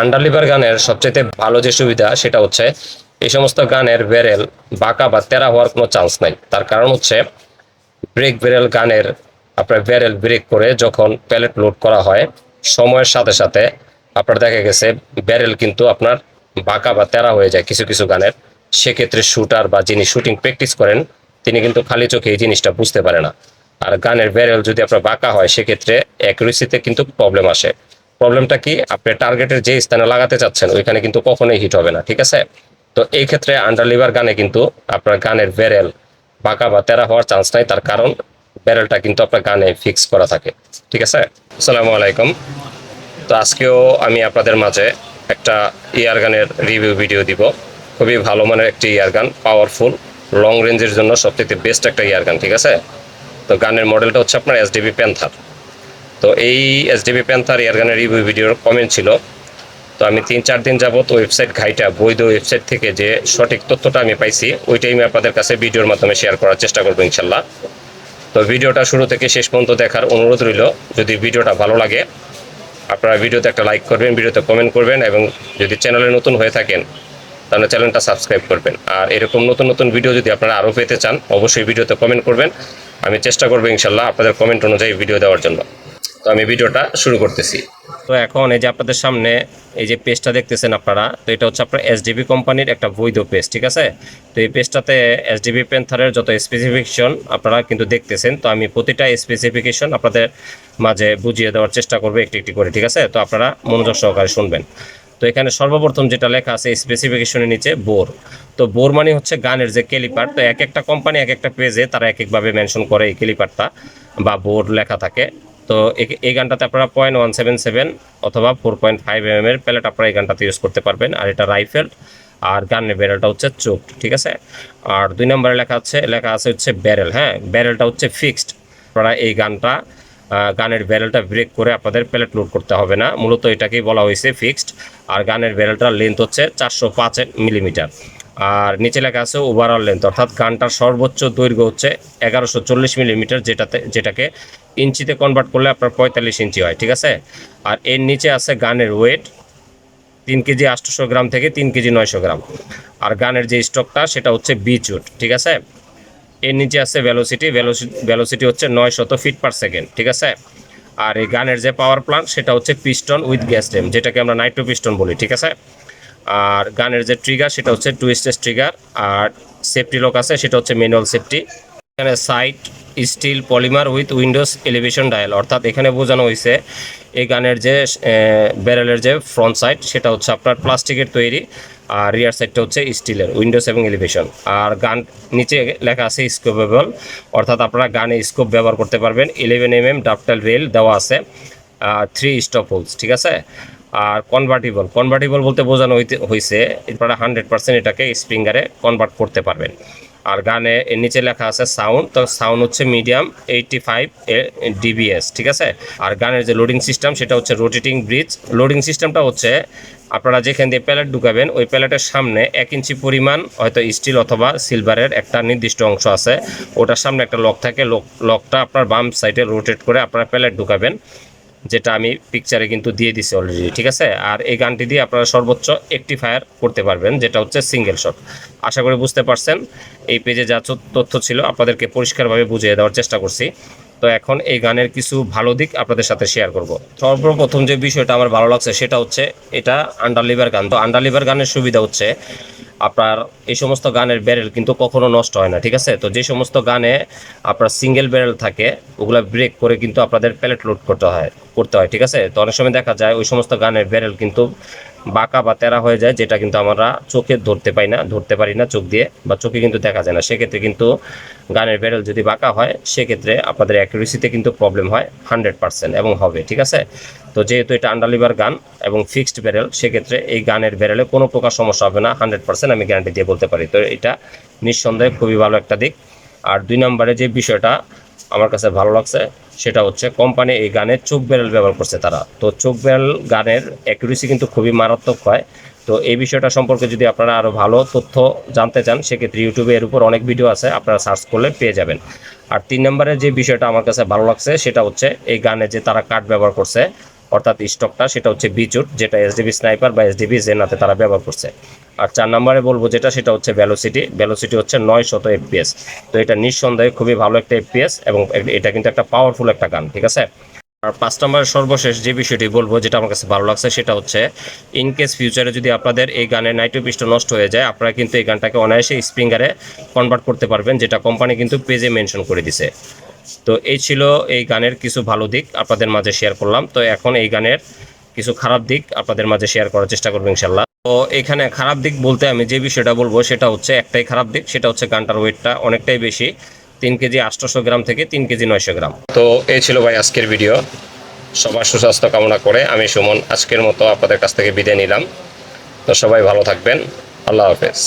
আন্ডারলিভার গানের সবচেয়ে ভালো যে সুবিধা সেটা হচ্ছে এই সমস্ত গানের ব্যারেল বাঁকা বা তেরা হওয়ার কোনো চান্স নাই। তার কারণ হচ্ছে ব্রেক ব্যারেল গানের আপনার ব্যারেল ব্রেক করে যখন প্যালেট লোড করা হয় সময়ের সাথে সাথে আপনার দেখা গেছে ব্যারেল কিন্তু আপনার বাঁকা বা তেরা হয়ে যায় কিছু কিছু গানের। সেক্ষেত্রে শুটার বা যিনি শুটিং প্র্যাকটিস করেন তিনি কিন্তু খালি চোখে এই জিনিসটা বুঝতে পারে না। আর গানের ব্যারেল যদি আপনার বাঁকা হয় সেক্ষেত্রে অ্যাকুরেসিতে কিন্তু প্রবলেম আসে। প্রবলেমটা কি, আপনি টার্গেটের যে স্থানে লাগাতে চাচ্ছেন ওইখানে কিন্তু কখনোই হিট হবে না, ঠিক আছে? তো এই ক্ষেত্রে আন্ডারলিভার গানে কিন্তু আপনার গানের ব্যারেল বাঁকা বা তেরা হওয়ার চান্স নাই, তার কারণ ব্যারেলটা কিন্তু আপনার গানে ফিক্স করা থাকে, ঠিক আছে? আসসালামু আলাইকুম। তো আজকেও আমি আপনাদের মাঝে একটা ইয়ার গানের রিভিউ ভিডিও দিব। খুবই ভালো মানের একটি ইয়ার গান, পাওয়ারফুল, লং রেঞ্জের জন্য সবচেয়ে বেস্ট একটা ইয়ার গান, ঠিক আছে? তো গানের মডেলটা হচ্ছে আপনার এসডিবি প্যান্থার। তো এই এসডিবি প্যান্থার ইয়ার গানের রিভিউ ভিডিওর কমেন্ট ছিল। তো আমি 3-4 দিন যাবত ওয়েবসাইট ঘাইটা বৈধ ওয়েবসাইট থেকে যে সঠিক তথ্যটা আমি পাইছি ওইটাই আমি আপনাদের কাছে ভিডিওর মাধ্যমে শেয়ার করার চেষ্টা করবো ইনশাল্লাহ। তো ভিডিওটা শুরু থেকে শেষ পর্যন্ত দেখার অনুরোধ রইল। যদি ভিডিওটা ভালো লাগে আপনারা ভিডিওতে একটা লাইক করবেন, ভিডিওতে কমেন্ট করবেন, এবং যদি চ্যানেলে নতুন হয়ে থাকেন তাহলে চ্যানেলটা সাবস্ক্রাইব করবেন। আর এরকম নতুন নতুন ভিডিও যদি আপনারা আরও পেতে চান অবশ্যই ভিডিওতে কমেন্ট করবেন। আমি চেষ্টা করবো ইনশাল্লাহ আপনাদের কমেন্ট অনুযায়ী ভিডিও দেওয়ার জন্য। তো আমি ভিডিওটা শুরু করতেছি। তো এখন এই যে আপনাদের সামনে এই যে পেজটা দেখতেছেন আপনারা, তো এটা হচ্ছে আপনার এসডিবি কোম্পানির একটা বৈধ পেজ, ঠিক আছে? তো এই পেজটাতে এসডিবি প্যান্থারের যত স্পেসিফিকেশন আপনারা কিন্তু দেখতেছেন। তো আমি প্রতিটা স্পেসিফিকেশন আপনাদের মাঝে বুঝিয়ে দেওয়ার চেষ্টা করবো একটি একটি করে, ঠিক আছে? তো আপনারা মনোযোগ সহকারে শুনবেন। তো এখানে সর্বপ্রথম যেটা লেখা আছে স্পেসিফিকেশনের নিচে বোর। তো বোর মানে হচ্ছে গানের যে ক্যালিপার। তো এক একটা কোম্পানি এক একটা পেজে তারা এক একভাবে মেনশন করে এই ক্যালিপারটা বা বোর লেখা থাকে। তো এই গানটাতে আপনারা 0.177 অথবা 4.5 এর প্যালেট আপনারা এই গানটাতে ইউজ করতে পারবেন। আর এটা রাইফেল, আর গানের ব্যারেলটা হচ্ছে চোক, ঠিক আছে? আর 2 নম্বরে লেখা আছে হচ্ছে ব্যারেল। হ্যাঁ, ব্যারেলটা হচ্ছে ফিক্সড। আপনারা এই গানের ব্যারেলটা ব্রেক করে আপনাদের প্যালেট লোড করতে হবে না, মূলত এটাকেই বলা হয়েছে ফিক্সড। আর গানের ব্যারেলটার লেন্থ হচ্ছে 405 মিলিমিটার। আর নিচে লেখা আছে ওভারঅল লেন্থ, অর্থাৎ গানটার সর্বোচ্চ দৈর্ঘ্য হচ্ছে 1140 মিলিমিটার, যেটাকে ইঞ্চিতে কনভার্ট করলে আপনার 45 ইঞ্চি হয়, ঠিক আছে? আর এর নিচে আছে গানের ওয়েট 3 কেজি 800 গ্রাম থেকে 3 কেজি 900 গ্রাম। আর গানের যে স্টকটা সেটা হচ্ছে বিচ উড, ঠিক আছে? এর নিচে আছে ভেলোসিটি হচ্ছে 900 ফিট পার সেকেন্ড, ঠিক আছে? আর এই গানের যে পাওয়ার প্লান্ট সেটা হচ্ছে পিস্টন উইথ গ্যাস রেম, যেটাকে আমরা নাইট্রো পিস্টন বলি, ঠিক আছে? আর গানের যে ট্রিগার সেটা হচ্ছে 2 স্টেজ ট্রিগার। আর সেফটি লক আছে, সেটা হচ্ছে ম্যানুয়াল সেফটি। এখানে side steel polymer with windows elevation dial, অর্থাৎ এখানে বোঝানো হয়েছে এই গানের যে ব্যারেলের যে ফ্রন্ট সাইড সেটা হচ্ছে আপনার প্লাস্টিকের তৈরি, আর রিয়ার সাইডটা হচ্ছে স্টিলের, উইন্ডোজ এবং এলিভেশন। আর গান নিচে লেখা আছে স্কোপেবল, অর্থাৎ আপনারা গানে স্কোপ ব্যবহার করতে পারবেন। 11 ডাফটাল রেল দেওয়া আছে, 3 স্টপ হোলস, ঠিক আছে? আর কনভার্টিবল বলতে বোঝানো হয়েছে আপনারা 100% এটাকে স্প্রিঙ্গারে কনভার্ট করতে পারবেন। আর গানে এর নিচে লেখা আছে সাউন্ড, তো সাউন্ড হচ্ছে মিডিয়াম 85 ডিবিএস, ঠিক আছে? আর গানের যে লোডিং সিস্টেম সেটা হচ্ছে রোটেটিং ব্রিজ। লোডিং সিস্টেমটা হচ্ছে আপনারা যেখান দিয়ে প্যালেট ঢুকাবেন ওই প্যালেটের সামনে 1 ইঞ্চি পরিমাণ হয়তো স্টিল অথবা সিলভারের একটা নির্দিষ্ট অংশ আছে, ওটার সামনে একটা লক থাকে। লকটা আপনার বাম সাইডে রোটেট করে আপনারা প্যালেট ঢুকাবেন, যেটা আমি পিকচারে কিন্তু দিয়ে দিছি অলরেডি, ঠিক আছে? আর এই গানটি দিয়ে আপনারা সর্বোচ্চ একটি ফায়ার করতে পারবেন, যেটা হচ্ছে সিঙ্গেল শট। আশা করি বুঝতে পারছেন। এই পেজে যা তথ্য ছিল আপনাদেরকে পরিষ্কারভাবে বুঝিয়ে দেওয়ার চেষ্টা করছি। তো এখন এই গানের কিছু ভালো দিক আপনাদের সাথে শেয়ার করব। সর্বপ্রথম যে বিষয়টা আমার ভালো লাগছে সেটা হচ্ছে এটা আন্ডারলিভার গান। তো আন্ডারলিভার গানের সুবিধা হচ্ছে আপনার এই সমস্ত গানের ব্যারেল কিন্তু কখনো নষ্ট হয় না, ঠিক আছে? তো যে সমস্ত গানে আপনার সিঙ্গেল ব্যারেল থাকে ওগুলো ব্রেক করে কিন্তু আপনাদের প্যালেট লোড করতে হয়, ঠিক আছে? তো অনেক সময় দেখা যায় ওই সমস্ত গানের ব্যারেল কিন্তু বাঁকা বা তেরা হয়ে যায়, যেটা কিন্তু আমরা চোখে ধরতে পারি না চোখ দিয়ে, বা চোখে কিন্তু দেখা যায় না। সেক্ষেত্রে কিন্তু গানের ব্যারেল যদি বাঁকা হয় সেক্ষেত্রে আপনাদের অ্যাকুরেসিতে কিন্তু প্রবলেম হয় 100% এবং হবে, ঠিক আছে? তো যেহেতু এটা আন্ডারলিভার গান এবং ফিক্সড ব্যারেল, সেক্ষেত্রে এই গানের ব্যারেলে কোনো প্রকার সমস্যা হবে না, 100% আমি গ্যারান্টি দিয়ে বলতে পারি। তো এটা নিঃসন্দেহে খুবই ভালো একটা দিক। আর 2 নম্বরে যে বিষয়টা আমার কাছে ভালো লাগছে সেটা হচ্ছে কোম্পানি এই গানের চোখ ব্যারেল ব্যবহার করছে তারা। তো চোখ ব্যারেল গানের অ্যাকুরেসি কিন্তু খুবই মারাত্মক হয়। তো এই বিষয়টা সম্পর্কে যদি আপনারা আরও ভালো তথ্য জানতে চান সেক্ষেত্রে ইউটিউবে এর উপর অনেক ভিডিও আছে, আপনারা সার্চ করলে পেয়ে যাবেন। আর 3 নম্বরে যে বিষয়টা আমার কাছে ভালো লাগছে সেটা হচ্ছে এই গানে যে তারা কাঠ ব্যবহার করছে অর্থাৎ স্টকটা, সেটা হচ্ছে বিচুট, যেটা এসডিবি স্নাইপার বা এসডিবি জেনাতে তারা ব্যবহার করছে। আর 4 নম্বরে বলবো যেটা, সেটা হচ্ছে ভ্যালোসিটি। ভ্যালোসিটি হচ্ছে 900 এফপিএস। তো এটা নিঃসন্দেহে খুবই ভালো একটা এফপিএস এবং এটা কিন্তু একটা পাওয়ারফুল একটা গান, ঠিক আছে। আর 5 নম্বরের সর্বশেষ যে বিষয়টি বলবো, যেটা আমার কাছে ভালো লাগছে, সেটা হচ্ছে ইনকেস ফিউচারে যদি আপনাদের এই গানের নাইট্রো পিস্টন নষ্ট হয়ে যায়, আপনারা কিন্তু এই গানটাকে অনায়াসে স্প্রিঙ্গারে কনভার্ট করতে পারবেন, যেটা কোম্পানি কিন্তু পেজে মেনশন করে দিছে। তো এই ছিল এই গানের কিছু ভালো দিক আপনাদের মাঝে শেয়ার করলাম। তো এখন এই গানের কিছু খারাপ দিক আপনাদের মাঝে শেয়ার করার চেষ্টা করবো ইনশাল্লাহ। তো এখানে খারাপ দিক বলতে আমি যে বিষয়টা বলবো, সেটা হচ্ছে একটাই খারাপ দিক, সেটা হচ্ছে গানটার ওয়েটটা অনেকটাই বেশি, 3 কেজি 800 গ্রাম থেকে 3 কেজি 900 গ্রাম। তো এই ছিল ভাই আজকের ভিডিও। সবার সুস্বাস্থ্য কামনা করে আমি সুমন আজকের মতো আপনাদের কাছ থেকে বিদায় নিলাম। তো সবাই ভালো থাকবেন। আল্লাহ হাফেজ।